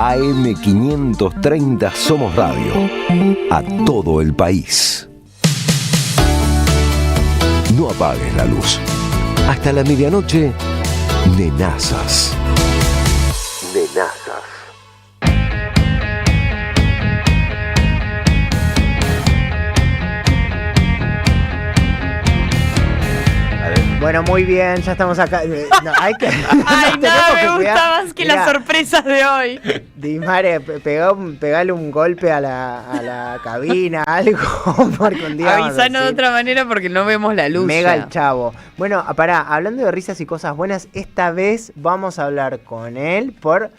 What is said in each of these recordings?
AM530 Somos Radio. A todo el país. No apagues la luz. Hasta la medianoche, Nenazas. Nenazas. Bueno, muy bien, ya estamos acá. No, hay que, Ay, nada me gusta más que Mirá, las sorpresas de hoy. Dimare, pegale un golpe a la cabina, algo, porque un día vamos a Avisanos de decir, otra manera porque no vemos la luz. Mega ya. el chavo. Bueno, pará, hablando de risas y cosas buenas, esta vez vamos a hablar con él por,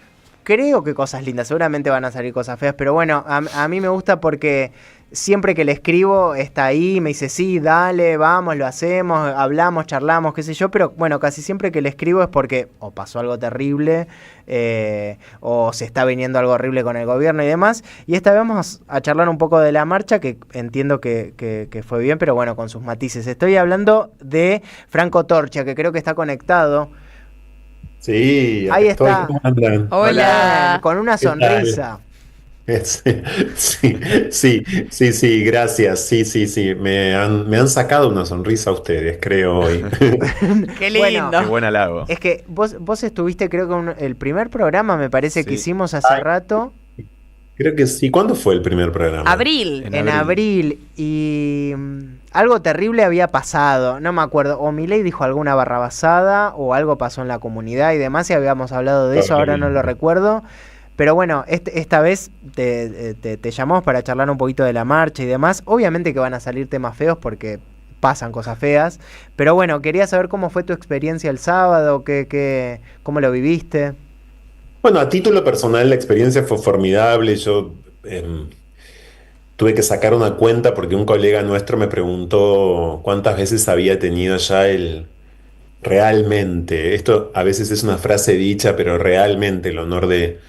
creo que cosas lindas, seguramente van a salir cosas feas, pero bueno, a mí me gusta porque siempre que le escribo está ahí, me dice sí, dale, vamos, lo hacemos, hablamos, charlamos, qué sé yo, pero bueno, casi siempre que le escribo es porque o pasó algo terrible, o se está viniendo algo horrible con el gobierno y demás, y esta vez vamos a charlar un poco de la marcha, que entiendo que fue bien, pero bueno, con sus matices. Estoy hablando de Franco Torcha, que creo que está conectado. Sí, Ahí acá estoy. está. ¿Cómo andan? Hola. Con una ¿Qué tal? sonrisa. Sí, gracias. Sí. Me han sacado una sonrisa ustedes, creo, hoy. Qué lindo. Bueno, Qué buen halago. es que vos estuviste, creo que el primer programa, me parece que Sí. hicimos hace Ay, rato, creo que sí. ¿Cuándo fue el primer programa? Abril. en abril, y algo terrible había pasado, no me acuerdo, o Milei dijo alguna barrabasada, o algo pasó en la comunidad y demás, y habíamos hablado de eso, ahora no lo recuerdo. Pero bueno, esta vez te llamamos para charlar un poquito de la marcha y demás. Obviamente que van a salir temas feos porque pasan cosas feas. Pero bueno, quería saber cómo fue tu experiencia el sábado, cómo lo viviste. Bueno, a título personal, la experiencia fue formidable. Yo tuve que sacar una cuenta porque un colega nuestro me preguntó cuántas veces había tenido ya realmente, esto a veces es una frase dicha, pero realmente el honor de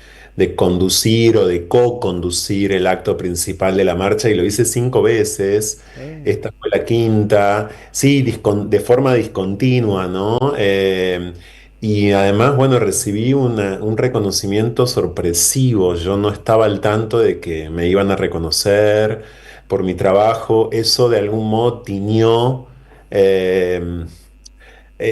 conducir o de co-conducir el acto principal de la marcha, y lo hice 5 veces. Esta fue la quinta, sí, de forma discontinua, ¿no? Y además, bueno, recibí un reconocimiento sorpresivo. Yo no estaba al tanto de que me iban a reconocer por mi trabajo. Eso de algún modo tiñó eh,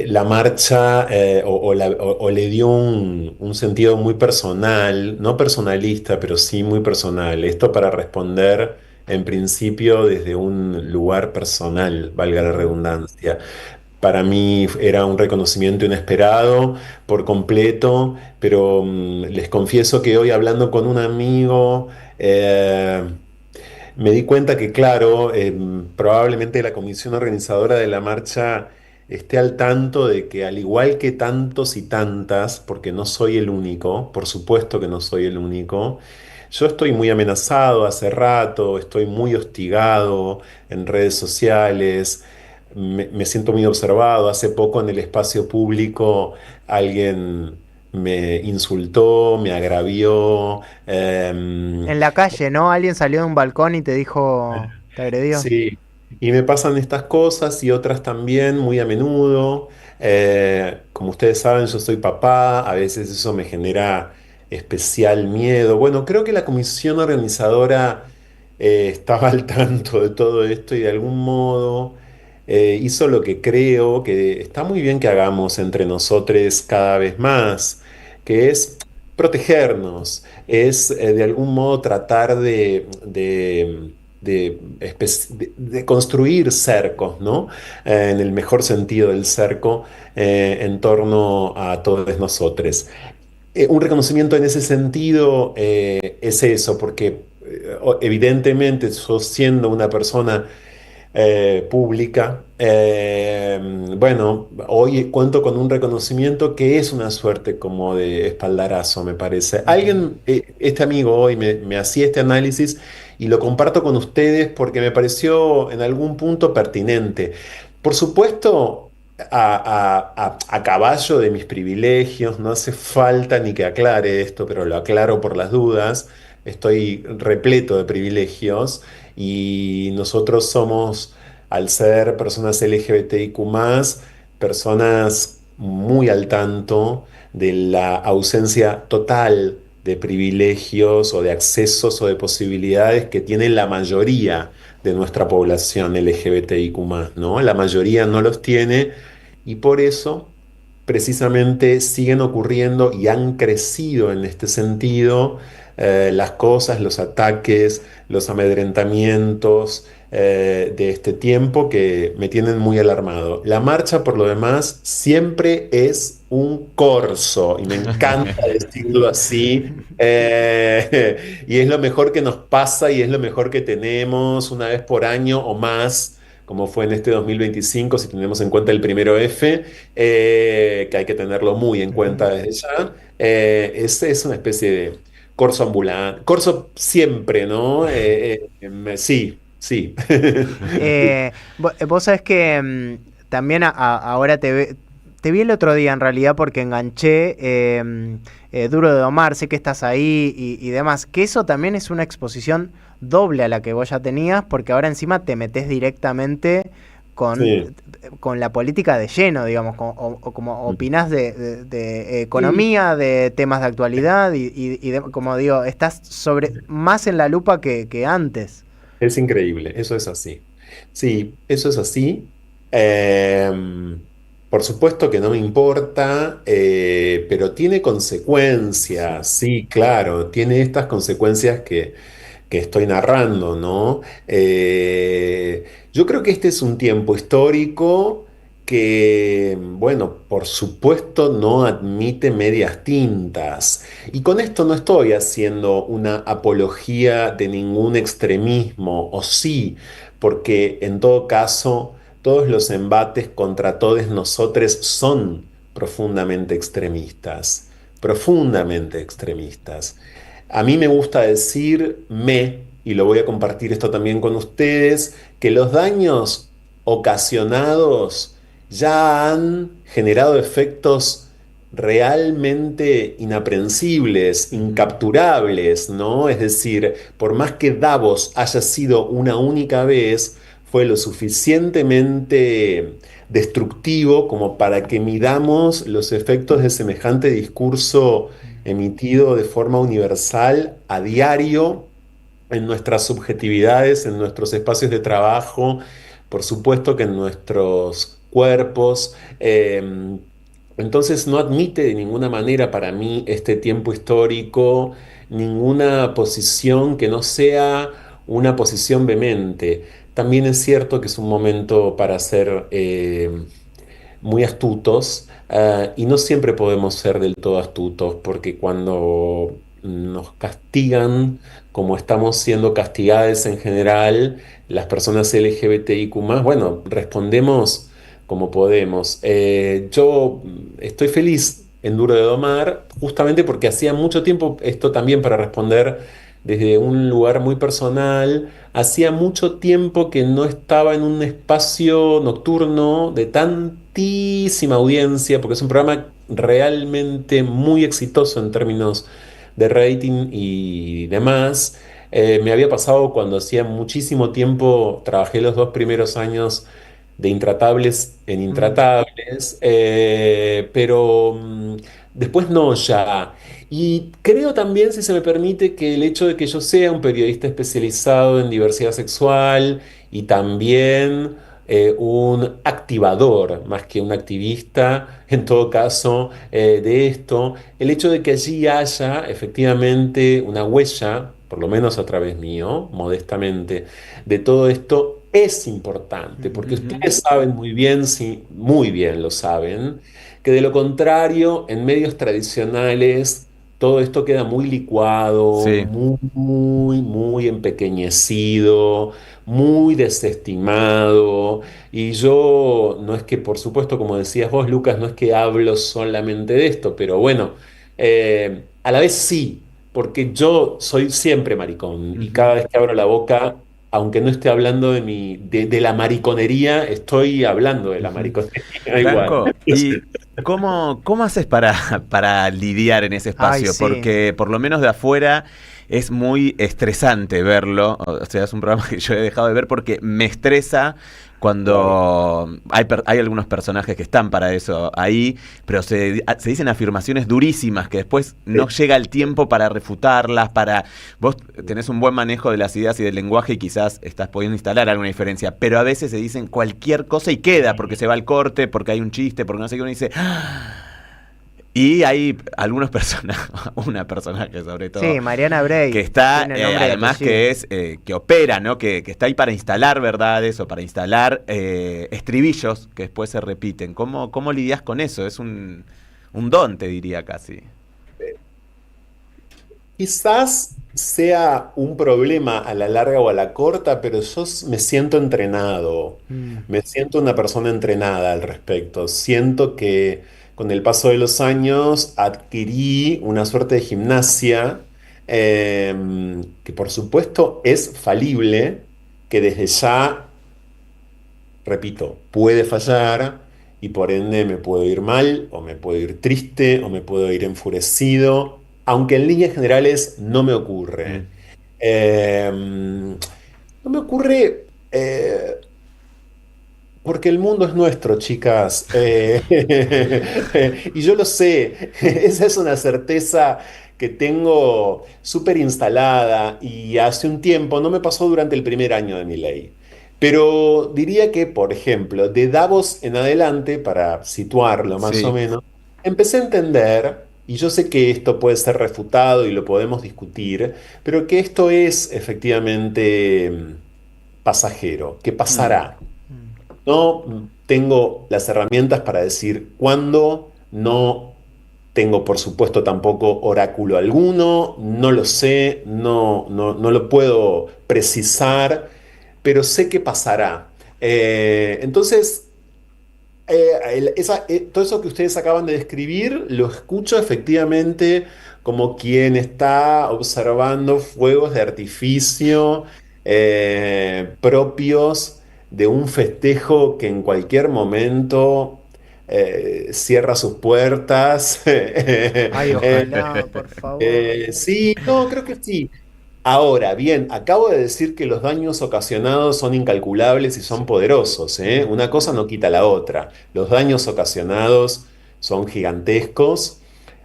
la marcha, o le dio un sentido muy personal, no personalista, pero sí muy personal. Esto para responder en principio desde un lugar personal, valga la redundancia. Para mí era un reconocimiento inesperado por completo, pero les confieso que hoy, hablando con un amigo, me di cuenta que, claro, probablemente la comisión organizadora de la marcha esté al tanto de que, al igual que tantos y tantas, porque no soy el único, por supuesto que no soy el único, yo estoy muy amenazado hace rato, estoy muy hostigado en redes sociales, me siento muy observado. Hace poco, en el espacio público, alguien me insultó, me agravió. En la calle, ¿no? Alguien salió de un balcón y te dijo, te agredió. Sí, y me pasan estas cosas y otras también muy a menudo. Como ustedes saben, yo soy papá, a veces eso me genera especial miedo. Bueno, creo que la comisión organizadora estaba al tanto de todo esto y de algún modo hizo lo que creo que está muy bien que hagamos entre nosotros cada vez más, que es protegernos, es de algún modo tratar de construir cercos, ¿no? En el mejor sentido del cerco, en torno a todos nosotros. Un reconocimiento en ese sentido es eso, porque evidentemente yo, siendo una persona pública, bueno, hoy cuento con un reconocimiento que es una suerte como de espaldarazo, me parece. Alguien, este amigo hoy me hacía este análisis y lo comparto con ustedes porque me pareció en algún punto pertinente. Por supuesto, a caballo de mis privilegios, no hace falta ni que aclare esto, pero lo aclaro por las dudas. Estoy repleto de privilegios y nosotros somos, al ser personas LGBTIQ+, personas muy al tanto de la ausencia total de privilegios o de accesos o de posibilidades que tiene la mayoría de nuestra población LGBTIQ+, ¿no? La mayoría no los tiene y por eso precisamente siguen ocurriendo y han crecido en este sentido las cosas, los ataques, los amedrentamientos de este tiempo que me tienen muy alarmado. La marcha, por lo demás, siempre es un corso y me encanta decirlo así. Y es lo mejor que nos pasa y es lo mejor que tenemos una vez por año o más, como fue en este 2025, si tenemos en cuenta el primero F, que hay que tenerlo muy en cuenta desde ya. Es una especie de corso ambulante, corso siempre, ¿no? Sí, sí. Vos sabés que también ahora te vi el otro día en realidad porque enganché Duro de Domar, sé que estás ahí y demás, que eso también es una exposición doble a la que vos ya tenías, porque ahora encima te metés directamente con, Sí. con la política de lleno, digamos, como opinás de economía, de temas de actualidad como digo, estás más en la lupa que antes. Es increíble, eso es así. Sí, eso es así. Em, por supuesto que no me importa, pero tiene consecuencias, sí, claro, tiene estas consecuencias que estoy narrando, ¿no? Yo creo que este es un tiempo histórico que, bueno, por supuesto no admite medias tintas. Y con esto no estoy haciendo una apología de ningún extremismo, o sí, porque en todo caso todos los embates contra todos nosotros son profundamente extremistas, profundamente extremistas. A mí me gusta decirme, y lo voy a compartir esto también con ustedes, que los daños ocasionados ya han generado efectos realmente inaprensibles, incapturables, ¿no? Es decir, por más que Davos haya sido una única vez, fue lo suficientemente destructivo como para que midamos los efectos de semejante discurso emitido de forma universal a diario en nuestras subjetividades, en nuestros espacios de trabajo, por supuesto que en nuestros cuerpos. Entonces no admite de ninguna manera para mí este tiempo histórico ninguna posición que no sea una posición vehemente. También es cierto que es un momento para ser muy astutos, y no siempre podemos ser del todo astutos, porque cuando nos castigan, como estamos siendo castigadas en general, las personas LGBTIQ+, bueno, respondemos como podemos. Yo estoy feliz en Duro de Domar, justamente porque hacía mucho tiempo, esto también para responder desde un lugar muy personal, hacía mucho tiempo que no estaba en un espacio nocturno de tantísima audiencia, porque es un programa realmente muy exitoso en términos de rating y demás. Me había pasado cuando hacía muchísimo tiempo, trabajé los 2 primeros años de Intratables en Mm. Intratables, pero después no ya. Y creo también, si se me permite, que el hecho de que yo sea un periodista especializado en diversidad sexual y también un activador, más que un activista, en todo caso, de esto, el hecho de que allí haya efectivamente una huella, por lo menos a través mío, modestamente, de todo esto es importante, porque Ujú. ustedes saben muy bien, sí, muy bien lo saben, que de lo contrario, en medios tradicionales, todo esto queda muy licuado, Sí. muy empequeñecido, muy desestimado. Y yo, no es que, por supuesto, como decías vos, Lucas, no es que hablo solamente de esto, pero bueno, a la vez sí, porque yo soy siempre maricón y Ujú. cada vez que abro la boca, aunque no esté hablando de la mariconería, estoy hablando de la Ujú. mariconería igual. Franco, ¿y cómo haces para lidiar en ese Ay, espacio? sí. Porque por lo menos de afuera es muy estresante verlo. O sea, es un programa que yo he dejado de ver porque me estresa cuando hay algunos personajes que están para eso ahí, pero se dicen afirmaciones durísimas que después no llega el tiempo para refutarlas, vos tenés un buen manejo de las ideas y del lenguaje y quizás estás pudiendo instalar alguna diferencia, pero a veces se dicen cualquier cosa y queda, porque se va al corte, porque hay un chiste, porque no sé qué, uno dice... Y hay algunos personajes, una personaje sobre todo. Sí, Mariana Bray. Que está, tiene nombre y además apellido. que es, que opera, ¿no? Que está ahí para instalar verdades o para instalar estribillos que después se repiten. ¿Cómo lidias con eso? Es un don, te diría casi. Quizás sea un problema a la larga o a la corta, pero yo me siento entrenado, me siento una persona entrenada al respecto. Siento que con el paso de los años adquirí una suerte de gimnasia que por supuesto es falible, que desde ya, repito, puede fallar y por ende me puedo ir mal o me puedo ir triste o me puedo ir enfurecido, aunque en líneas generales no me ocurre. No me ocurre porque el mundo es nuestro, chicas. Y yo lo sé, esa es una certeza que tengo súper instalada y hace un tiempo, no me pasó durante el primer año de mi ley, pero diría que, por ejemplo, de Davos en adelante, para situarlo más o Sí. menos, empecé a entender, y yo sé que esto puede ser refutado y lo podemos discutir, pero que esto es efectivamente pasajero, que pasará. No tengo las herramientas para decir cuándo, no tengo por supuesto tampoco oráculo alguno, no lo sé, no lo puedo precisar, pero sé que pasará. Entonces, todo eso que ustedes acaban de describir, lo escucho efectivamente como quien está observando fuegos de artificio propios de un festejo que en cualquier momento cierra sus puertas. Ay, ojalá, por favor. Sí, no, creo que sí. Ahora, bien, acabo de decir que los daños ocasionados son incalculables y son poderosos, ¿eh? Una cosa no quita la otra. Los daños ocasionados son gigantescos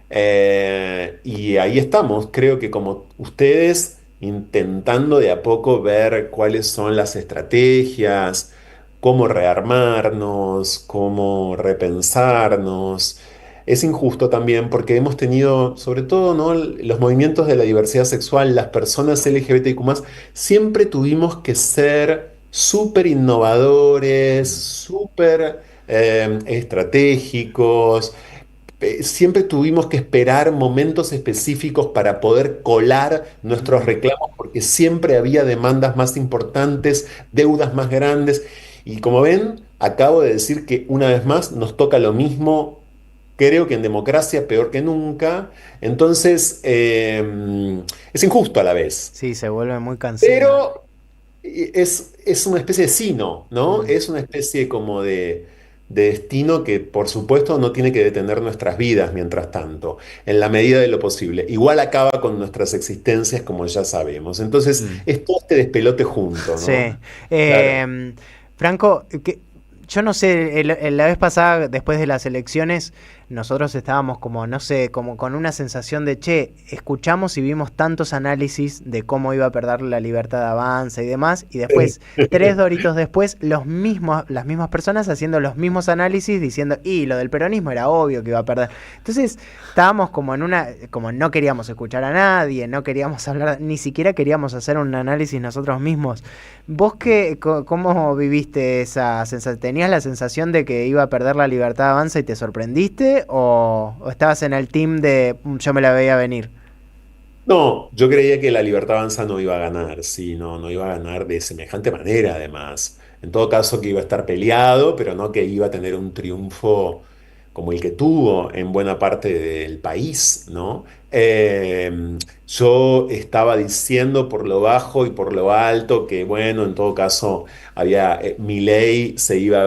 y ahí estamos, creo que como ustedes, intentando de a poco ver cuáles son las estrategias, cómo rearmarnos, cómo repensarnos. Es injusto también porque hemos tenido, sobre todo, ¿no? Los movimientos de la diversidad sexual, las personas LGBTIQ+, siempre tuvimos que ser súper innovadores, súper estratégicos. Siempre tuvimos que esperar momentos específicos para poder colar nuestros reclamos porque siempre había demandas más importantes, deudas más grandes. Y como ven, acabo de decir que una vez más nos toca lo mismo, creo que en democracia peor que nunca. Entonces, es injusto a la vez. Sí, se vuelve muy cansino. Pero es una especie de sino, ¿no? Mm. Es una especie como de destino que, por supuesto, no tiene que detener nuestras vidas mientras tanto, en la medida de lo posible. Igual acaba con nuestras existencias, como ya sabemos. Entonces, es todo este despelote junto, Sí. ¿no? Claro. Franco, yo no sé, la vez pasada, después de las elecciones, nosotros estábamos como, no sé, como con una sensación de, che, escuchamos y vimos tantos análisis de cómo iba a perder la libertad de Avanza y demás, y después, 3 doritos después, las mismas personas haciendo los mismos análisis, diciendo, y lo del peronismo era obvio que iba a perder. Entonces, estábamos como como no queríamos escuchar a nadie, no queríamos hablar, ni siquiera queríamos hacer un análisis nosotros mismos. ¿Vos cómo viviste esa sensación? ¿Tenías la sensación de que iba a perder la libertad de Avanza y te sorprendiste? ¿O estabas en el team de yo me la veía venir? No, yo creía que la Libertad Avanza no iba a ganar, sí, no iba a ganar de semejante manera, además. En todo caso, que iba a estar peleado, pero no que iba a tener un triunfo como el que tuvo en buena parte del país, ¿no? Yo estaba diciendo por lo bajo y por lo alto que, bueno, en todo caso, Milei se iba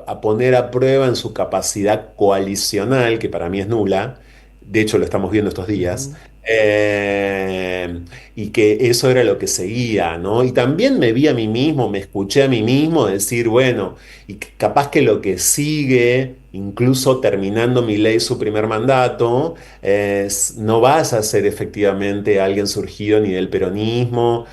a poner a prueba en su capacidad coalicional, que para mí es nula. De hecho, lo estamos viendo estos días. y que eso era lo que seguía, ¿no? Y también me vi a mí mismo, me escuché a mí mismo decir, bueno, y capaz que lo que sigue, incluso terminando Milei su primer mandato, no vas a ser efectivamente alguien surgido ni del peronismo,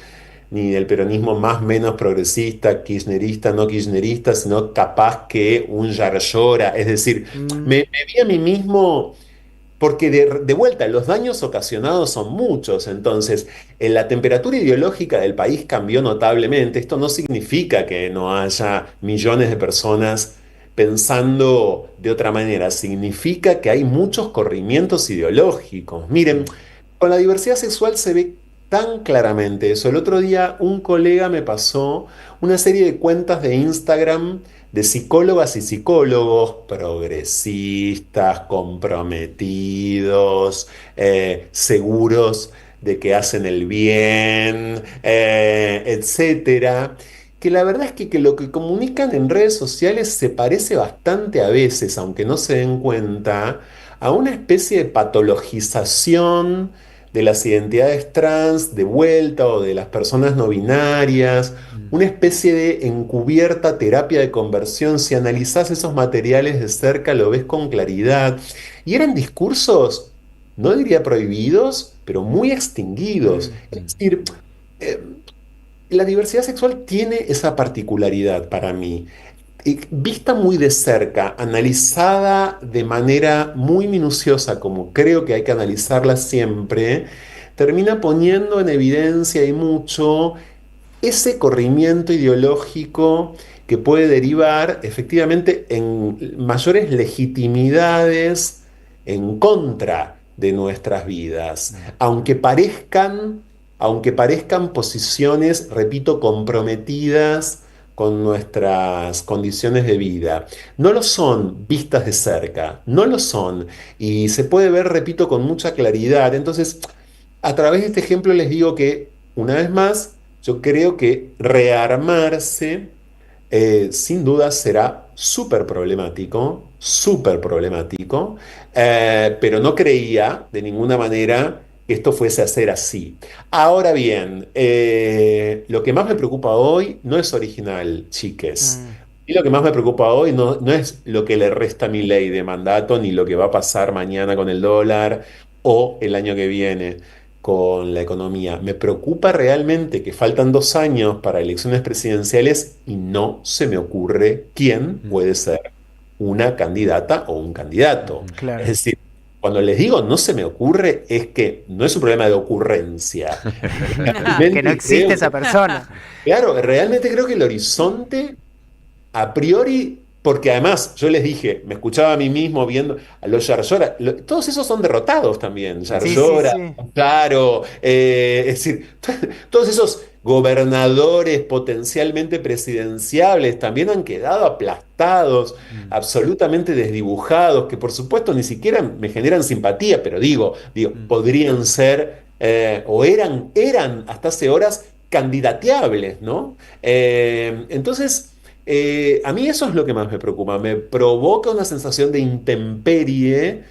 ni del peronismo más menos progresista, kirchnerista, no kirchnerista, sino capaz que un Yarlora. Es decir, me vi a mí mismo, porque de vuelta, los daños ocasionados son muchos. Entonces, la temperatura ideológica del país cambió notablemente. Esto no significa que no haya millones de personas pensando de otra manera. Significa que hay muchos corrimientos ideológicos. Miren, con la diversidad sexual se ve tan claramente eso. El otro día un colega me pasó una serie de cuentas de Instagram de psicólogas y psicólogos progresistas, comprometidos, seguros de que hacen el bien, etcétera. Que la verdad es que lo que comunican en redes sociales se parece bastante a veces, aunque no se den cuenta, a una especie de patologización de las identidades trans de vuelta o de las personas no binarias, una especie de encubierta terapia de conversión. Si analizás esos materiales de cerca, lo ves con claridad. Y eran discursos, no diría prohibidos, pero muy extinguidos. Es decir, eh, la diversidad sexual tiene esa particularidad para mí. Vista muy de cerca, analizada de manera muy minuciosa, como creo que hay que analizarla siempre, termina poniendo en evidencia y mucho ese corrimiento ideológico que puede derivar efectivamente en mayores legitimidades en contra de nuestras vidas, aunque parezcan posiciones, repito, comprometidas con nuestras condiciones de vida. No lo son vistas de cerca, no lo son. Y se puede ver, repito, con mucha claridad. Entonces, a través de este ejemplo les digo que, una vez más, yo creo que rearmarse sin duda será súper problemático, pero no creía de ninguna manera que esto fuese a ser así. Ahora bien, lo que más me preocupa hoy no es original, chiques. Y lo que más me preocupa hoy no es lo que le resta a mi ley de mandato, ni lo que va a pasar mañana con el dólar o el año que viene con la economía. Me preocupa realmente que faltan 2 años para elecciones presidenciales y no se me ocurre quién puede ser una candidata o un candidato. Claro. Es decir, cuando les digo no se me ocurre, es que no es un problema de ocurrencia. Que no existe esa persona. Claro, realmente creo que el horizonte, a priori, porque además yo les dije, me escuchaba a mí mismo viendo a los Yarlora, todos esos son derrotados también. Yarlora, Sí. claro, es decir, todos esos gobernadores potencialmente presidenciables también han quedado aplastados, absolutamente desdibujados, que por supuesto ni siquiera me generan simpatía, pero digo, podrían ser, o eran hasta hace horas candidateables, ¿no? Entonces, a mí eso es lo que más me preocupa. Me provoca una sensación de intemperie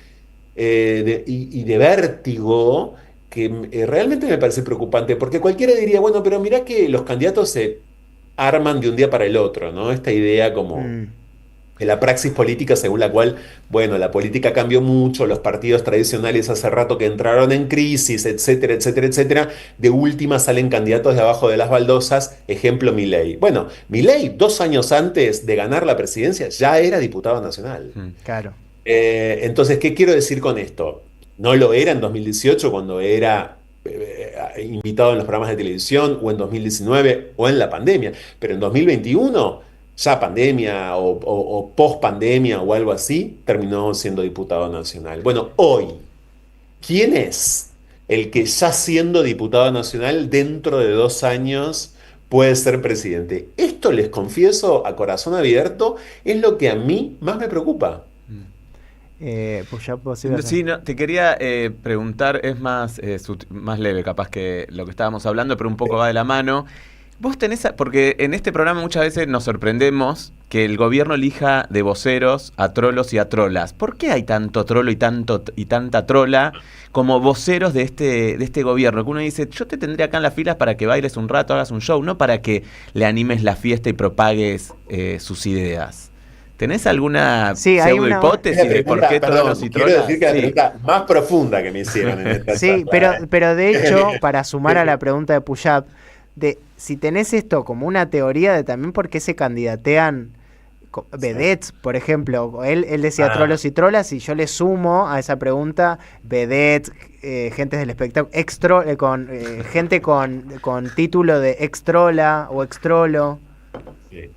y de vértigo que realmente me parece preocupante, porque cualquiera diría, bueno, pero mirá que los candidatos se arman de un día para el otro, ¿no? Esta idea como de la praxis política según la cual, bueno, la política cambió mucho, los partidos tradicionales hace rato que entraron en crisis, etcétera, etcétera, etcétera. De última salen candidatos de abajo de las baldosas, ejemplo Milei. Bueno, Milei 2 años antes de ganar la presidencia ya era diputado nacional. Claro. Entonces, ¿qué quiero decir con esto? No lo era en 2018 cuando era invitado en los programas de televisión, o en 2019 o en la pandemia, pero en 2021, ya pandemia o post pandemia o algo así, terminó siendo diputado nacional. Bueno, hoy, ¿quién es el que ya siendo diputado nacional dentro de 2 años puede ser presidente? Esto, les confieso a corazón abierto, es lo que a mí más me preocupa. Pues ya posible. Sí, no, te quería preguntar, es más leve capaz que lo que estábamos hablando, pero un poco va de la mano. Vos tenés, porque en este programa muchas veces nos sorprendemos que el gobierno elija de voceros a trolos y a trolas. ¿Por qué hay tanto trolo y tanta trola como voceros de este gobierno? Que uno dice, yo te tendría acá en las filas para que bailes un rato, hagas un show, no para que le animes la fiesta y propagues sus ideas. ¿Tenés alguna pseudo hipótesis de por qué trolos y trolas? Quiero decir que la pregunta más profunda que me hicieron en esta Sí, pero de hecho, para sumar a la pregunta de Puyab, de si tenés esto como una teoría de también por qué se candidatean vedettes, por ejemplo. Él decía trolos y trolas, y yo le sumo a esa pregunta vedettes, gentes del espectáculo, gente con título de extrola o extrolo. Sí.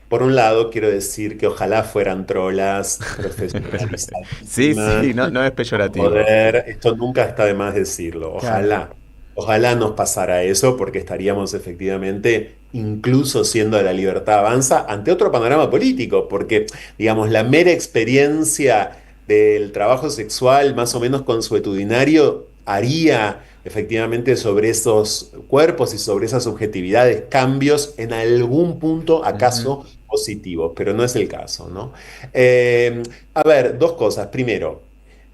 Por un lado, quiero decir que ojalá fueran trolas profesionalizadas. Sí, no es peyorativo. Esto nunca está de más decirlo. Ojalá. Claro. Ojalá nos pasara eso, porque estaríamos efectivamente incluso siendo La Libertad Avanza ante otro panorama político, porque, digamos, la mera experiencia del trabajo sexual más o menos consuetudinario haría efectivamente sobre esos cuerpos y sobre esas subjetividades cambios en algún punto, acaso positivos, pero no es el caso, ¿no? A ver, dos cosas. Primero,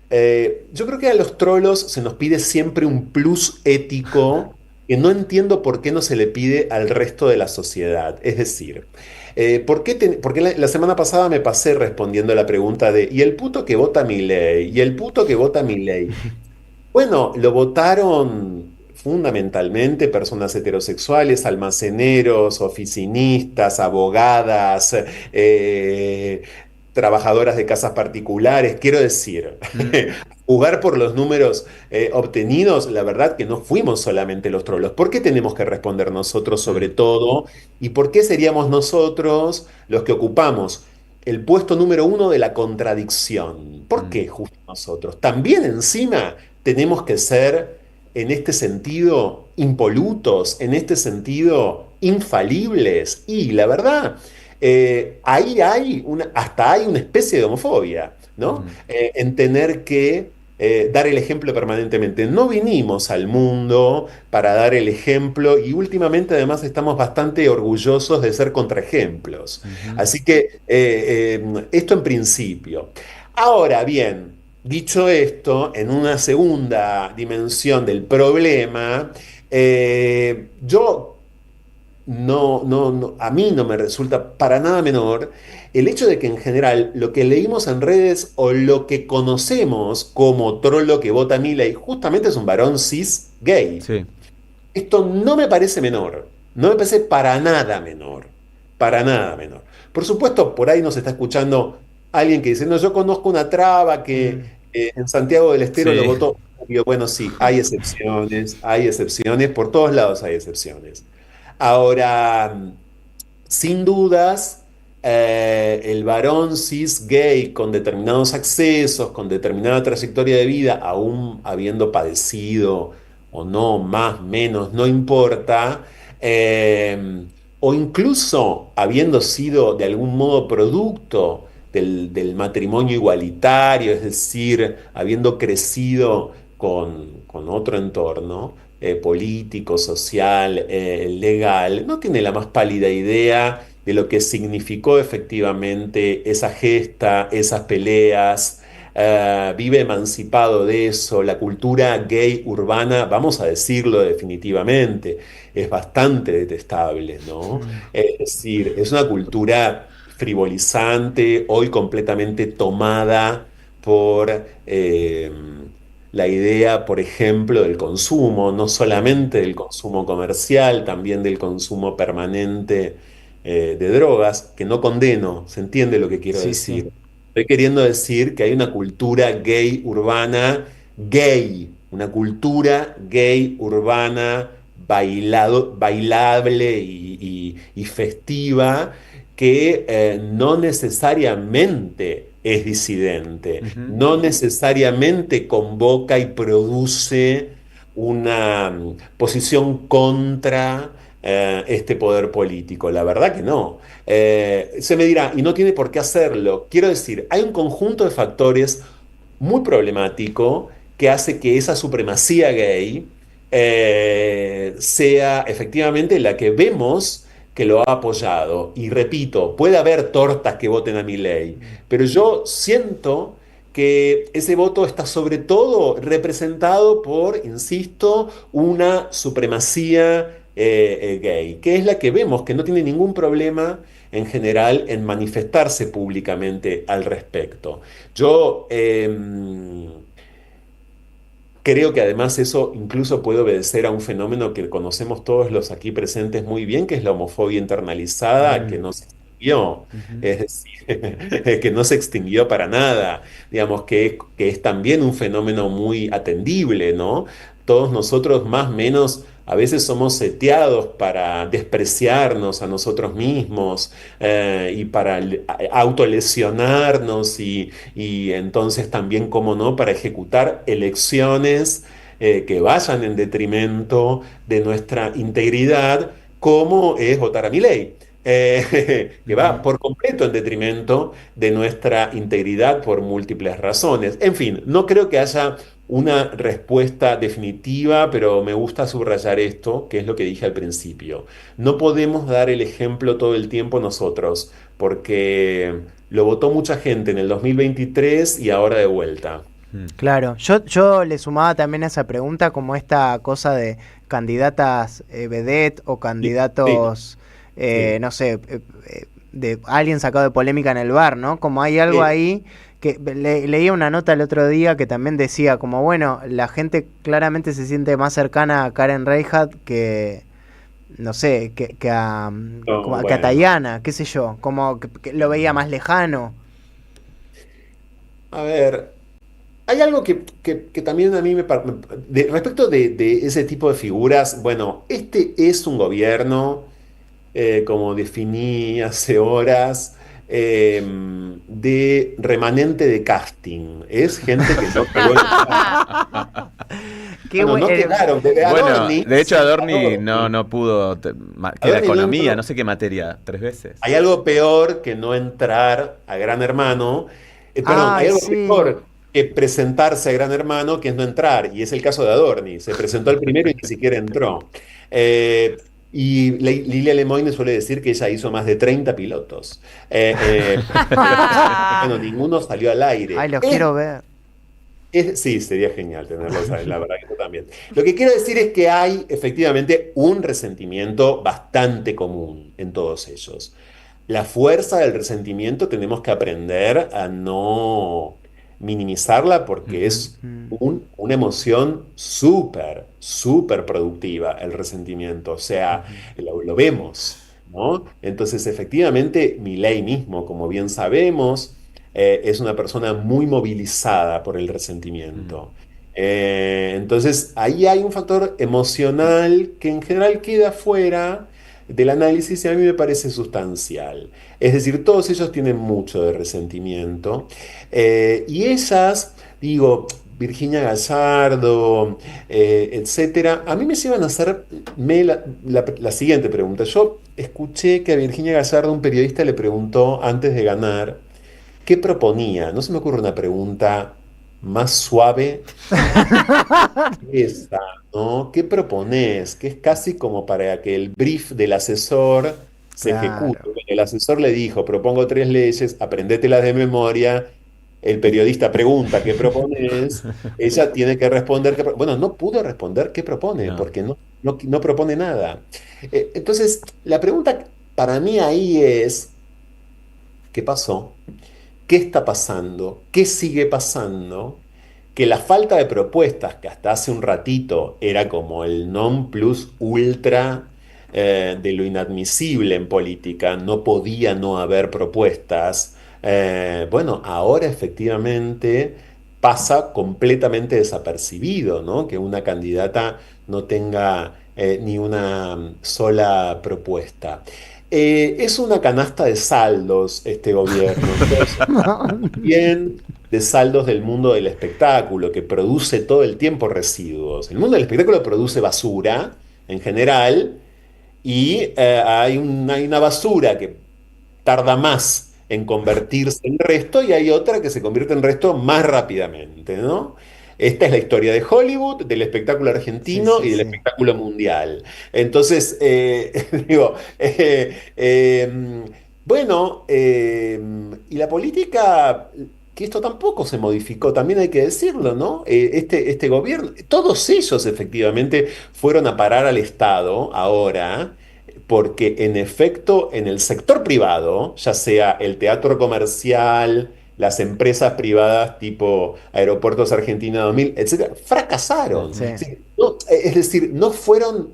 yo creo que a los trolos se nos pide siempre un plus ético que no entiendo por qué no se le pide al resto de la sociedad. Es decir, porque la semana pasada me pasé respondiendo a la pregunta de ¿y el puto que vota Milei? ¿Y el puto que vota Milei? Bueno, lo votaron fundamentalmente personas heterosexuales, almaceneros, oficinistas, abogadas, trabajadoras de casas particulares. Quiero decir, jugar por los números obtenidos, la verdad que no fuimos solamente los trolos. ¿Por qué tenemos que responder nosotros sobre todo? ¿Y por qué seríamos nosotros los que ocupamos el puesto número 1 de la contradicción? ¿Por qué justo nosotros? También encima tenemos que ser, en este sentido, impolutos, en este sentido, infalibles. Y la verdad, ahí hasta hay una especie de homofobia, ¿no? En tener que dar el ejemplo permanentemente. No vinimos al mundo para dar el ejemplo, y últimamente además estamos bastante orgullosos de ser contraejemplos. Así que esto en principio. Ahora bien, dicho esto, en una segunda dimensión del problema, a mí no me resulta para nada menor el hecho de que en general lo que leímos en redes o lo que conocemos como trolo que vota Milei justamente es un varón cis gay. Sí. Esto no me parece menor, no me parece para nada menor, para nada menor. Por supuesto, por ahí nos está escuchando alguien que dice, no, yo conozco una traba que en Santiago del Estero lo votó. Bueno, sí, hay excepciones, por todos lados hay excepciones. Ahora, sin dudas, el varón cis gay con determinados accesos, con determinada trayectoria de vida, aún habiendo padecido o no, más, menos, no importa, o incluso habiendo sido de algún modo producto del matrimonio igualitario, es decir, habiendo crecido con otro entorno político, social, legal, no tiene la más pálida idea de lo que significó efectivamente esa gesta, esas peleas, vive emancipado de eso. La cultura gay urbana, vamos a decirlo definitivamente, es bastante detestable, ¿no? Es decir, es una cultura frivolizante, hoy completamente tomada por la idea, por ejemplo, del consumo, no solamente del consumo comercial, también del consumo permanente de drogas, que no condeno, ¿se entiende lo que quiero decir? Sí. Estoy queriendo decir que hay una cultura gay urbana, una cultura gay urbana bailable y festiva, que no necesariamente es disidente, no necesariamente convoca y produce una posición contra este poder político. La verdad que no. Se me dirá, y no tiene por qué hacerlo. Quiero decir, hay un conjunto de factores muy problemático que hace que esa supremacía gay sea efectivamente la que vemos que lo ha apoyado. Y repito, puede haber tortas que voten a Milei, pero yo siento que ese voto está sobre todo representado por, insisto, una supremacía gay, que es la que vemos que no tiene ningún problema en general en manifestarse públicamente al respecto. Yo creo que además eso incluso puede obedecer a un fenómeno que conocemos todos los aquí presentes muy bien, que es la homofobia internalizada, que no se extinguió, Ujú. es decir, que no se extinguió para nada, digamos que es también un fenómeno muy atendible, ¿no? Todos nosotros más o menos a veces somos seteados para despreciarnos a nosotros mismos y para autolesionarnos y entonces también, como no, para ejecutar elecciones que vayan en detrimento de nuestra integridad, como es votar a Milei. Que va por completo en detrimento de nuestra integridad por múltiples razones. En fin, no creo que haya una respuesta definitiva, pero me gusta subrayar esto, que es lo que dije al principio. No podemos dar el ejemplo todo el tiempo nosotros, porque lo votó mucha gente en el 2023 y ahora de vuelta. Mm. Claro, yo le sumaba también a esa pregunta como esta cosa de candidatas vedette o Sí, sí, candidatos, sí. no sé, de alguien sacado de polémica en el bar, ¿no? Como hay algo Sí. ahí que leía una nota el otro día que también decía como, bueno, la gente claramente se siente más cercana a Karen Reichardt que, no sé, No, que a bueno. Tayana, qué sé yo, como que lo veía más lejano. A ver, hay algo que también a mí respecto de ese tipo de figuras, bueno, este es un gobierno, como definí hace horas, eh, de remanente de casting. Es gente que no quedó en el Qué Bueno, no quedaron. De Bueno, Adorni, de hecho Adorni no, Adorni. no pudo, que era Adorni no economía, entró. no sé qué materia, 3 veces. Hay algo peor que no entrar a Gran Hermano. Perdón, hay Ay, algo sí. peor que presentarse a Gran Hermano, que es no entrar, y es el caso de Adorni. Se presentó al primero y ni siquiera entró. Eh, y Lilia Lemoyne suele decir que ella hizo más de 30 pilotos. Pero bueno, ninguno salió al Ay, aire. los quiero ver. Sí, sería genial tenerlos ahí, la verdad que yo también. Lo que quiero decir es que hay efectivamente un resentimiento bastante común en todos ellos. La fuerza del resentimiento tenemos que aprender a no minimizarla porque Ujú. es Mm, una emoción súper, súper productiva el resentimiento. O sea, ujú, lo vemos, ¿no? Entonces, efectivamente, Milei mismo, como bien sabemos, es una persona muy movilizada por el Mm. resentimiento. Entonces, ahí hay un factor emocional que en general queda fuera del análisis y a mí me parece sustancial. Es decir, todos ellos tienen mucho de resentimiento y ellas, digo, Virginia Gallardo, etcétera, a mí me llevan a hacerme la siguiente pregunta. Yo escuché que a Virginia Gallardo un periodista le preguntó antes de ganar qué proponía. No se me ocurre una pregunta más suave esa, ¿no? ¿Qué propones? Que es casi como para que el brief del asesor se ejecute. claro. Bueno, el asesor le dijo, propongo 3 leyes, aprendételas de memoria. El periodista pregunta, ¿qué propones? Ella tiene que responder, bueno, no pudo responder qué propone, No. porque no propone nada. Entonces, la pregunta para mí ahí es, ¿qué pasó? ¿Qué está pasando? ¿Qué sigue pasando? Que la falta de propuestas, que hasta hace un ratito era como el non plus ultra de lo inadmisible en política, no podía no haber propuestas. Bueno, ahora efectivamente pasa completamente desapercibido, ¿no? Que una candidata no tenga ni una sola propuesta. Es una canasta de saldos este gobierno. Entonces, bien de saldos del mundo del espectáculo, que produce todo el tiempo residuos. El mundo del espectáculo produce basura en general y hay una basura que tarda más en convertirse en resto y hay otra que se convierte en resto más rápidamente, ¿no? Esta es la historia de Hollywood, del espectáculo Sí, argentino sí, y del sí. espectáculo mundial. Entonces, digo, bueno, y la política, que esto tampoco se modificó, también hay que decirlo, ¿no? Este gobierno, todos ellos efectivamente fueron a parar al Estado ahora, porque en efecto en el sector privado, ya sea el teatro comercial, las empresas privadas tipo Aeropuertos Argentina 2000, etcétera, fracasaron. Sí. Sí, es decir, no fueron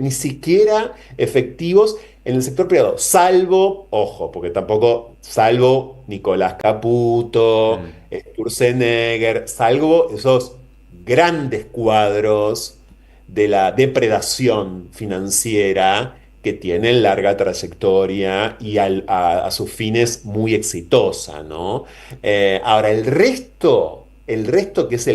ni siquiera efectivos en el sector privado, salvo, ojo, porque tampoco, salvo Nicolás Caputo, Mm. Sturzenegger, salvo esos grandes cuadros de la depredación financiera que tienen larga trayectoria y a sus fines muy exitosa, ¿no? Ahora, el resto que es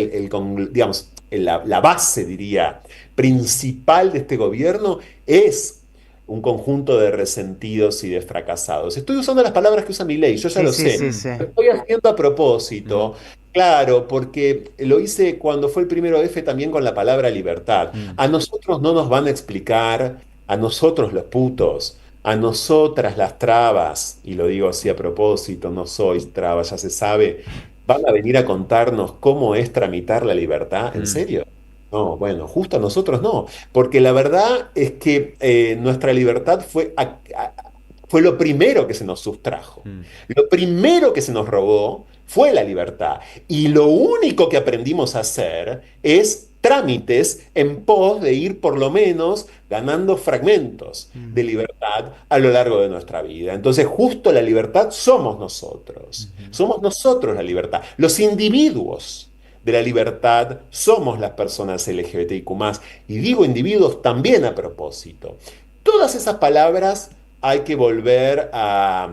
digamos, la base, diría, principal de este gobierno es un conjunto de resentidos y de fracasados. Estoy usando las palabras que usa Milei, yo ya Sí, lo sí, sé. sí, Mm. sí. Lo estoy haciendo a Mm. propósito, claro, porque lo hice cuando fue el primero F también con la palabra libertad. Mm. A nosotros no nos van a explicar, a nosotros los putos, a nosotras las trabas, y lo digo así a propósito, no sois trabas, ya se sabe, van a venir a contarnos cómo es tramitar la libertad, ¿en Mm. serio? No, bueno, justo a nosotros no, porque la verdad es que nuestra libertad fue lo primero que se nos sustrajo. Mm. Lo primero que se nos robó fue la libertad. Y lo único que aprendimos a hacer es trámites en pos de ir por lo menos ganando fragmentos Mm. de libertad a lo largo de nuestra vida. Entonces, justo la libertad somos nosotros. Ujú. Somos nosotros la libertad. Los individuos de la libertad somos las personas LGBTIQ+. Y digo individuos también a propósito. Todas esas palabras hay que volver a,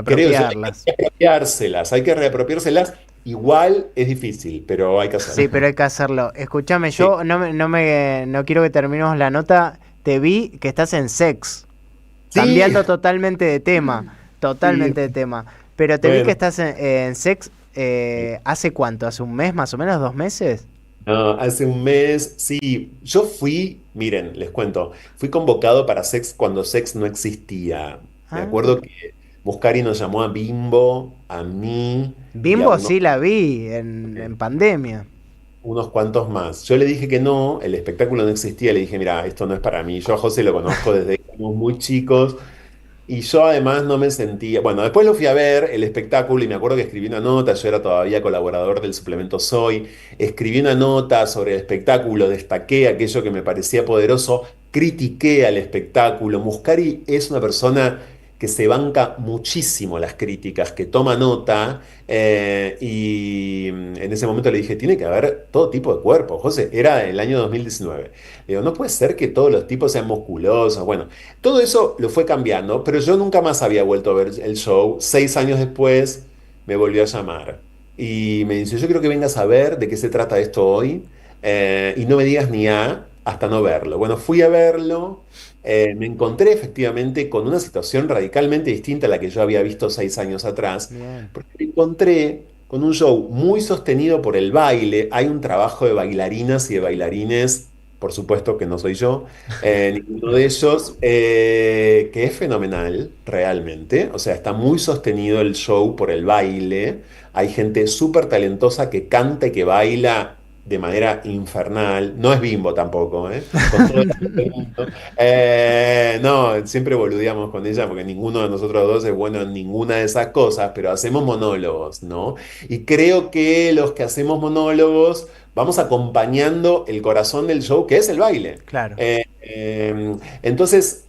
creo yo, hay Apropiarlas. que reapropiárselas. Igual es difícil, pero hay que Sí, hacerlo. pero hay que hacerlo. Escúchame, Sí, yo no quiero que terminemos la nota. Te vi que estás en Sex, sí, cambiando totalmente de tema, sí, totalmente de tema. Pero te vi que bueno. estás en Sex, ¿hace cuánto? ¿Hace un mes más o menos? ¿2 meses? No, hace un mes, sí, yo fui, miren, les cuento, fui convocado para Sex cuando Sex no existía. Me Ah. acuerdo que Muscari nos llamó a Bimbo, a mí y a Bimbo sí la vi en pandemia. unos cuantos más. Yo le dije que no, el espectáculo no existía, le dije, mira, esto no es para mí. Yo a José lo conozco desde que éramos muy chicos y yo además no me sentía, bueno, después lo fui a ver, el espectáculo, y me acuerdo que escribí una nota, yo era todavía colaborador del suplemento Soy, escribí una nota sobre el espectáculo, destaqué aquello que me parecía poderoso, critiqué al espectáculo. Muscari es una persona que se banca muchísimo las críticas, que toma nota, y en ese momento le dije, tiene que haber todo tipo de cuerpo. José, era el año 2019. Le digo, no puede ser que todos los tipos sean musculosos. Bueno, todo eso lo fue cambiando, pero yo nunca más había vuelto a ver el show. 6 años después me volvió a llamar y me dice, yo quiero que vengas a ver de qué se trata esto hoy, y no me digas ni A hasta no verlo. Bueno, fui a verlo, me encontré efectivamente con una situación radicalmente distinta a la que yo había visto 6 años atrás, Bien. porque me encontré con un show muy sostenido por el baile. Hay un trabajo de bailarinas y de bailarines, por supuesto que no soy yo, ninguno de ellos, que es fenomenal, realmente. O sea, está muy sostenido el show por el baile. Hay gente súper talentosa que canta y que baila de manera infernal. No es Bimbo tampoco, ¿eh? Con todo el respeto del mundo. No, siempre boludeamos con ella porque ninguno de nosotros dos es bueno en ninguna de esas cosas, pero hacemos monólogos, ¿no? Y creo que los que hacemos monólogos vamos acompañando el corazón del show, que es el baile. Claro. Entonces,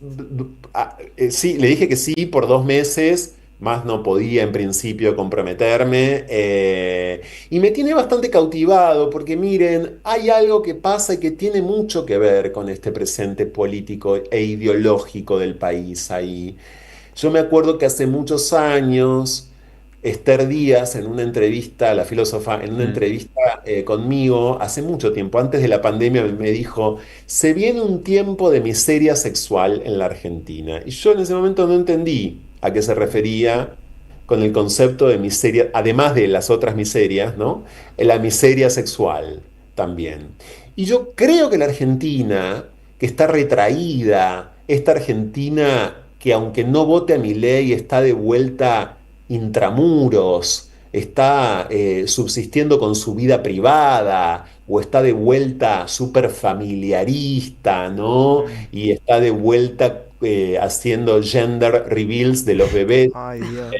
sí, le dije que sí por 2 meses, más no podía en principio comprometerme, y me tiene bastante cautivado porque miren, hay algo que pasa y que tiene mucho que ver con este presente político e ideológico del país ahí. Yo me acuerdo que hace muchos años, Esther Díaz, en una entrevista, la filósofa, en una Mm. entrevista conmigo, hace mucho tiempo, antes de la pandemia, me dijo, se viene un tiempo de miseria sexual en la Argentina. Y yo en ese momento no entendí a qué se refería. con el concepto de miseria, además de las otras miserias, ¿no? La miseria sexual también. Y yo creo que la Argentina, que está retraída, esta Argentina que aunque no vote a Milei, está de vuelta intramuros, está subsistiendo con su vida privada, o está de vuelta súper familiarista, ¿no? Y está de vuelta haciendo gender reveals de los bebés, Ay, Dios.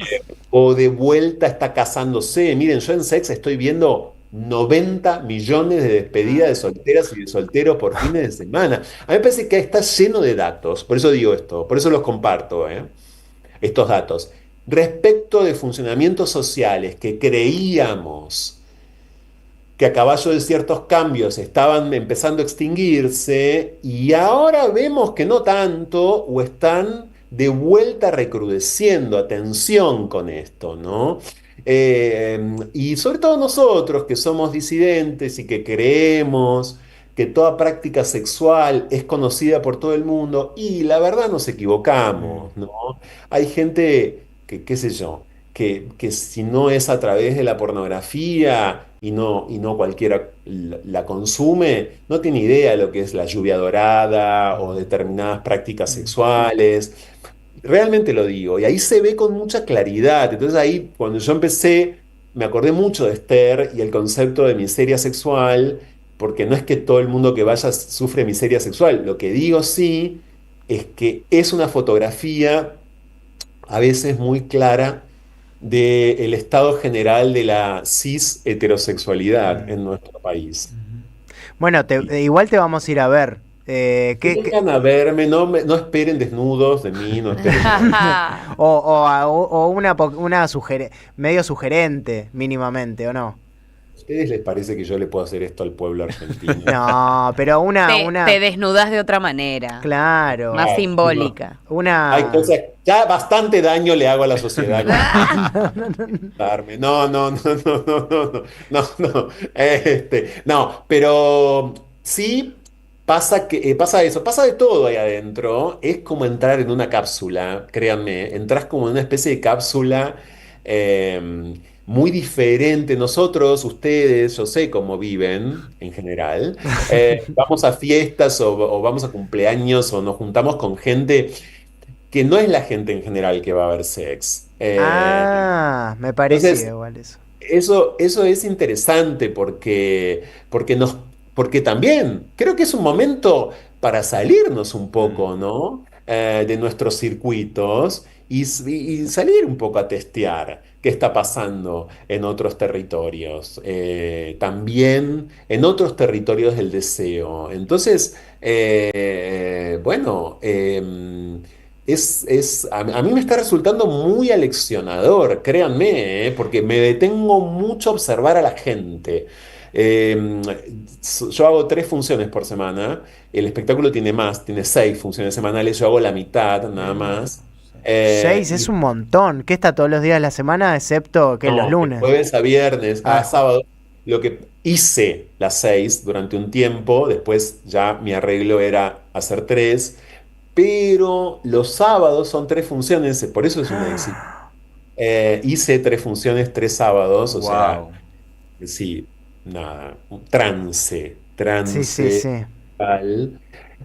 o de vuelta está casándose. Miren, yo en Sex estoy viendo 90 millones de despedidas de solteras y de solteros por fines de semana. A mí me parece que está lleno de datos, por eso digo esto, por eso los comparto, estos datos. Respecto de funcionamientos sociales que creíamos que a caballo de ciertos cambios estaban empezando a extinguirse y ahora vemos que no tanto o están de vuelta recrudeciendo. Atención con esto, ¿no? Y sobre todo nosotros que somos disidentes y que creemos que toda práctica sexual es conocida por todo el mundo y la verdad nos equivocamos, ¿no? Hay gente que, qué sé yo, que si no es a través de la pornografía y no cualquiera la consume, no tiene idea de lo que es la lluvia dorada o determinadas prácticas sexuales. Realmente lo digo, y ahí se ve con mucha claridad. Entonces ahí, cuando yo empecé, me acordé mucho de Esther y el concepto de miseria sexual, porque no es que todo el mundo que vaya sufre miseria sexual. Lo que digo sí es que es una fotografía a veces muy clara del estado general de la cis heterosexualidad en nuestro país. Bueno, igual te vamos a ir a ver. Vengan a verme, no esperen desnudos de mí, no esperen. O una medio sugerente, mínimamente, ¿o no? ¿A ustedes les parece que yo le puedo hacer esto al pueblo argentino? No, pero Te desnudas de otra manera. Claro. Más simbólica. Hay cosas, ya bastante daño le hago a la sociedad. No, no, no, no, no, no, no, no, no, pero sí pasa eso, pasa de todo ahí adentro. Es como entrar en una cápsula, créanme, entras como en una especie de cápsula muy diferente. Nosotros, ustedes, yo sé cómo viven en general. Vamos a fiestas o vamos a cumpleaños o nos juntamos con gente que no es la gente en general que va a ver sex. Me parece Entonces, igual eso. eso es interesante porque también creo que es un momento para salirnos un poco, ¿no? De nuestros circuitos y salir un poco a testear qué está pasando en otros territorios, también en otros territorios del deseo. Entonces, bueno, a mí me está resultando muy aleccionador, créanme, porque me detengo mucho a observar a la gente. Eh, yo hago 3 funciones por semana, el espectáculo tiene más, tiene 6 funciones semanales, yo hago la mitad nada más. 6 es Y un montón. ¿Qué está todos los días de la semana, excepto que no, los de lunes? jueves a viernes, a Ah. sábado, lo que hice las 6 durante un tiempo, después ya mi arreglo era hacer 3, pero los sábados son 3 funciones, por eso es un éxito. Hice 3 funciones, 3 sábados, o sea, Wow. sí, nada, un trance, Sí, sí, trance sí. total.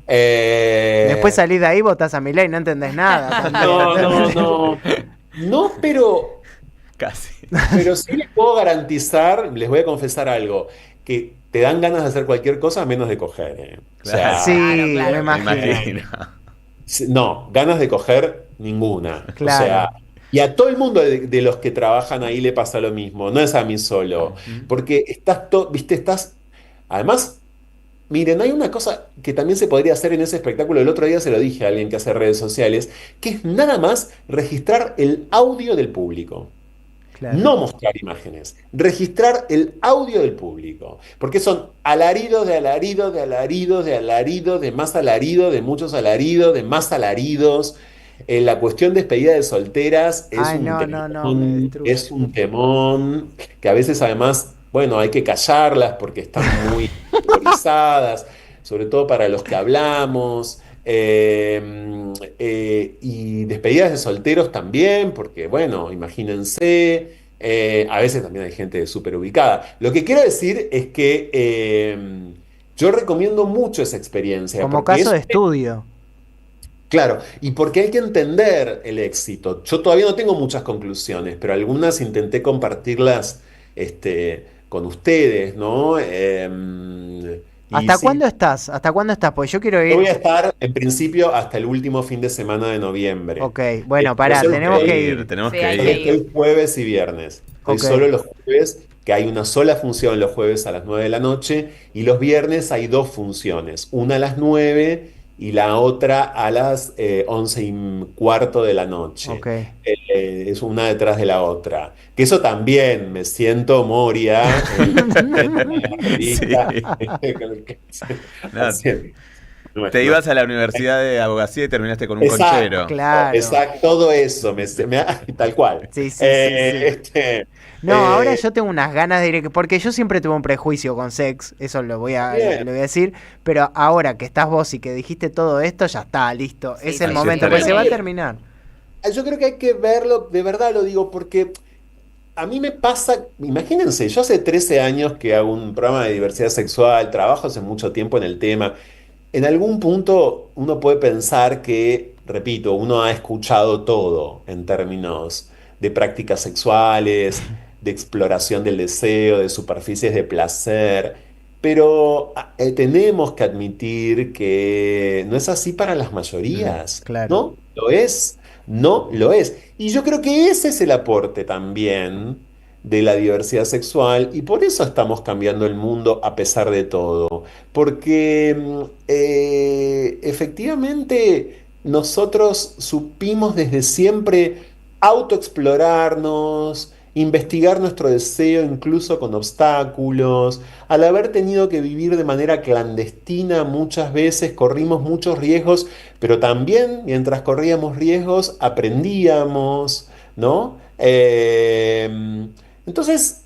Después salís de ahí, votás a Milei, no entendés nada. No, no, no. No, Casi. pero sí les puedo garantizar, les voy a confesar algo, que te dan ganas de hacer cualquier cosa menos de coger. O sea, Sí, Claro, me Me imagino. imagino. no, ganas de coger ninguna. Claro. O sea, y a todo el mundo de los que trabajan ahí le pasa lo mismo, no es a mí solo. Porque viste, además, miren, hay una cosa que también se podría hacer en ese espectáculo, el otro día se lo dije a alguien que hace redes sociales, que es nada más registrar el audio del público. Claro. No mostrar imágenes, registrar el audio del público, porque son alaridos de alaridos de alaridos de alaridos de más alarido, de muchos alaridos, de más alaridos. La cuestión despedida de solteras es Ay, un no, temón, no, no, me destruye. es un temón que a veces además, bueno, hay que callarlas porque están muy polarizadas, sobre todo para los que hablamos. Y despedidas de solteros también, porque bueno, imagínense, a veces también hay gente súper ubicada. Lo que quiero decir es que yo recomiendo mucho esa experiencia, Como porque caso es de estudio. claro, y porque hay que entender el éxito. Yo todavía no tengo muchas conclusiones, pero algunas intenté compartirlas con ustedes, ¿no? Y ¿Hasta sí, cuándo estás? ¿Hasta cuándo estás? Pues yo quiero yo voy ir. a estar en principio hasta el último fin de semana de noviembre. Ok, bueno, Yo pará, solo tenemos que estoy, ir. Tenemos Sí, que hay solo que ir. ir. estoy jueves y viernes. Estoy Ok. solo los jueves, que hay una sola función los jueves a las 9 de la noche, y los viernes hay dos funciones, una a las 9 y la otra a las 11:15 de la Ok. noche. Es una detrás de la otra. Que eso también me siento Moria en la Sí. revista. No, Haciendo- te ibas a la universidad de abogacía y terminaste con un Exacto, conchero. Claro. exacto, todo eso, tal cual. Sí, sí, sí, sí. No, ahora Eh, yo tengo unas ganas de ir, porque yo siempre tuve un prejuicio con sex, eso lo voy a Bien. decir, pero ahora que estás vos y que dijiste todo esto, ya está, listo, Sí, es sí, el sí, momento, estaremos. pues se va a terminar. yo creo que hay que verlo, de verdad lo digo, porque a mí me pasa, imagínense, yo hace 13 años que hago un programa de diversidad sexual, trabajo hace mucho tiempo en el tema. En algún punto uno puede pensar que, repito, uno ha escuchado todo en términos de prácticas sexuales, de exploración del deseo, de superficies de placer, pero tenemos que admitir que no es así para las mayorías, Claro. ¿no? Lo es, no lo es. Y yo creo que ese es el aporte también de la diversidad sexual y por eso estamos cambiando el mundo a pesar de todo. Porque efectivamente nosotros supimos desde siempre autoexplorarnos, investigar nuestro deseo incluso con obstáculos. Al haber tenido que vivir de manera clandestina muchas veces corrimos muchos riesgos, pero también mientras corríamos riesgos aprendíamos, ¿no? Entonces,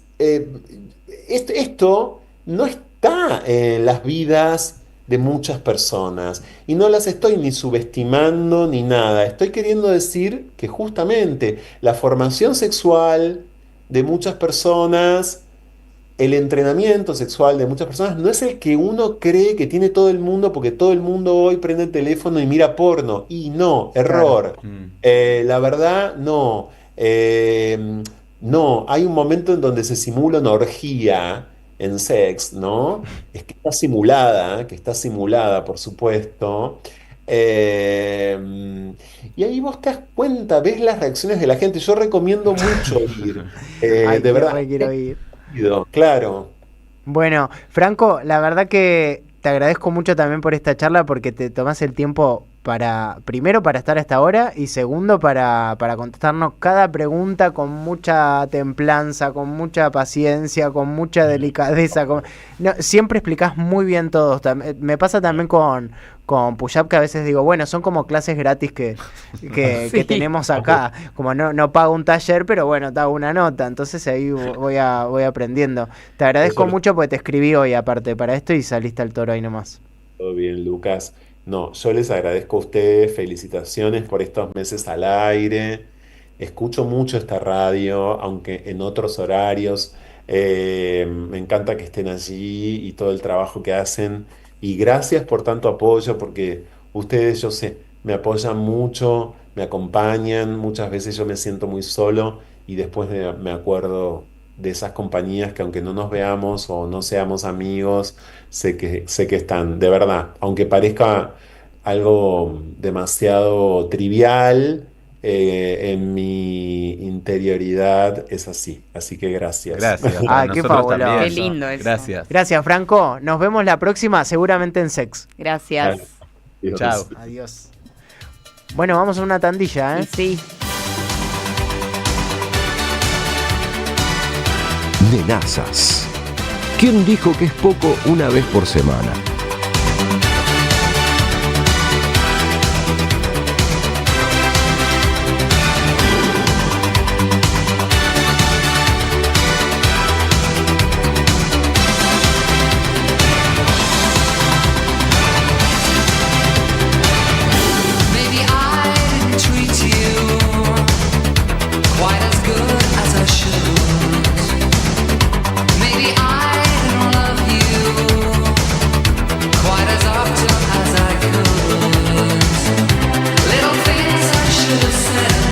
esto no está en las vidas de muchas personas y no las estoy ni subestimando ni nada. Estoy queriendo decir que justamente la formación sexual de muchas personas, el entrenamiento sexual de muchas personas no es el que uno cree que tiene todo el mundo porque todo el mundo hoy prende el teléfono y mira porno. Y no, Claro. error. La verdad, no. No, hay un momento en donde se simula una orgía en sex, ¿no? Es que está simulada, por supuesto. Y ahí vos te das cuenta, ves las reacciones de la gente. Yo recomiendo mucho ir. Ay, De verdad, quiero ir. claro. Bueno, Franco, la verdad que te agradezco mucho también por esta charla porque te tomás el tiempo primero para estar a esta hora y segundo para contestarnos cada pregunta con mucha templanza, con mucha paciencia, con mucha delicadeza. No, siempre explicás muy bien todo. Me pasa también con Push-Up que a veces digo, bueno, son como clases gratis que Sí. tenemos acá. Como no pago un taller, pero bueno, te hago una nota. Entonces ahí voy aprendiendo. Te agradezco Eso- mucho porque te escribí hoy aparte para esto y saliste al toro ahí nomás. Todo bien, Lucas. No, yo les agradezco a ustedes, felicitaciones por estos meses al aire. Escucho mucho esta radio, aunque en otros horarios. Me encanta que estén allí y todo el trabajo que hacen. Y gracias por tanto apoyo, porque ustedes, yo sé, me apoyan mucho, me acompañan. Muchas veces yo me siento muy solo y después me acuerdo de esas compañías que aunque no nos veamos o no seamos amigos, sé que están, de verdad, aunque parezca algo demasiado trivial, en mi interioridad es así. Así que gracias. Gracias. Para Ay, qué nosotros fabuloso. también. Qué lindo eso. Gracias. Gracias, Franco. Nos vemos la próxima, seguramente en Sex. Gracias. Dios. Chao. Adiós. Bueno, vamos a una tandilla, Y ¿eh? sí. Nenazas. ¿Quién dijo que es poco una vez por semana?